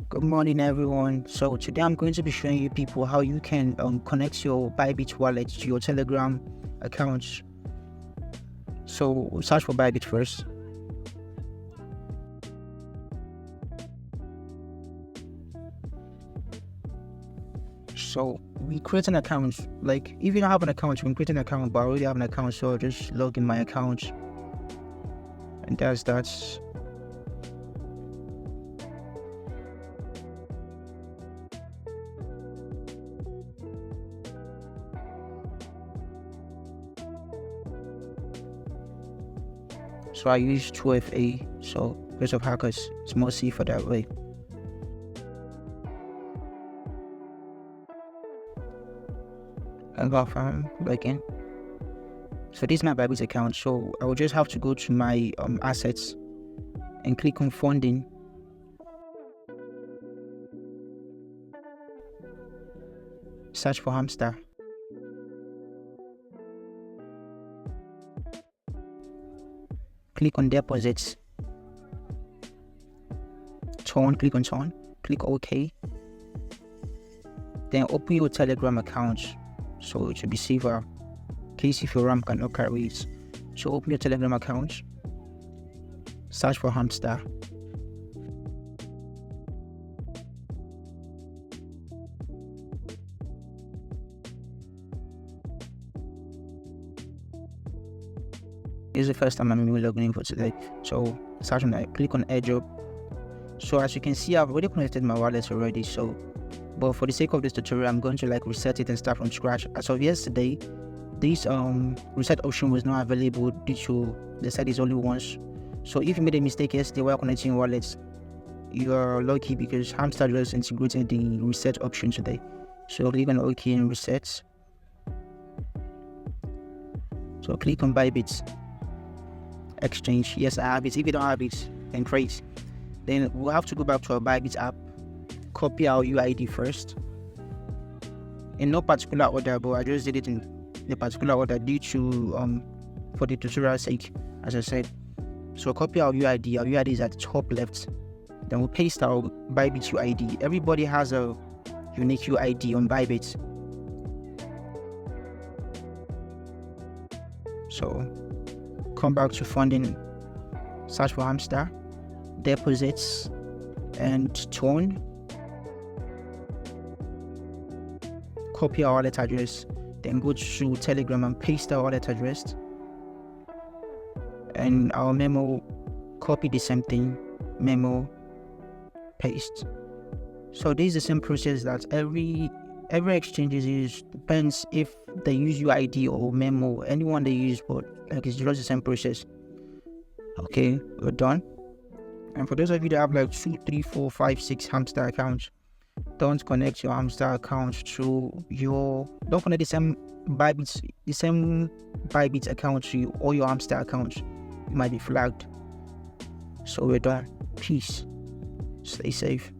Good morning, everyone. So today I'm going to be showing you people how you can connect your Bybit wallet to your Telegram accounts. So search for Bybit first. So we create an account. Like if you don't have an account, you can create an account, but I already have an account, so I'll just log in my account, and that's that. So I use 2FA, so because of hackers, it's more safer that way. And go from login. So this is my Bybit account. So I will just have to go to my assets and click on funding. Search for Hamster. Click on deposits. Click on turn. Click OK. Then open your Telegram account. So it should be safer in case if your RAM cannot carry it. So open your Telegram account. Search for Hamster. This is the first time I'm logging in for today. So search on that, click on airdrop. So as you can see, I've already connected my wallet already. But for the sake of this tutorial, I'm going to reset it and start from scratch. As of yesterday, this reset option was not available due to the site is only once. So if you made a mistake yesterday while connecting your wallets, you are lucky because Hamster just integrated the reset option today. So click on OK and reset. So click on Bybit exchange. Yes, I have it. If you don't have it, then great. Then we'll have to go back to our Bybit app, copy our UID first, in no particular order, but I just did it in the particular order due to for the tutorial sake, as I said. So copy our UID. Our UID is at the top left. Then we'll paste our Bybit UID. Everybody has a unique UID on Bybit. So come back to funding, search for Hamster, deposits, and tone. Copy our wallet address, then go to Telegram and paste our wallet address. And our memo, copy the same thing, memo, paste. So this is the same process that every exchange is used. Depends if they use UID or memo, anyone they use, but it's just the same process. Okay, we're done. And for those of you that have 2, 3, 4, 5, 6 Hamster accounts, don't connect your Hamster account to don't connect the same Bybit account to all your Hamster accounts. You might be flagged. So we're done. Peace. Stay safe.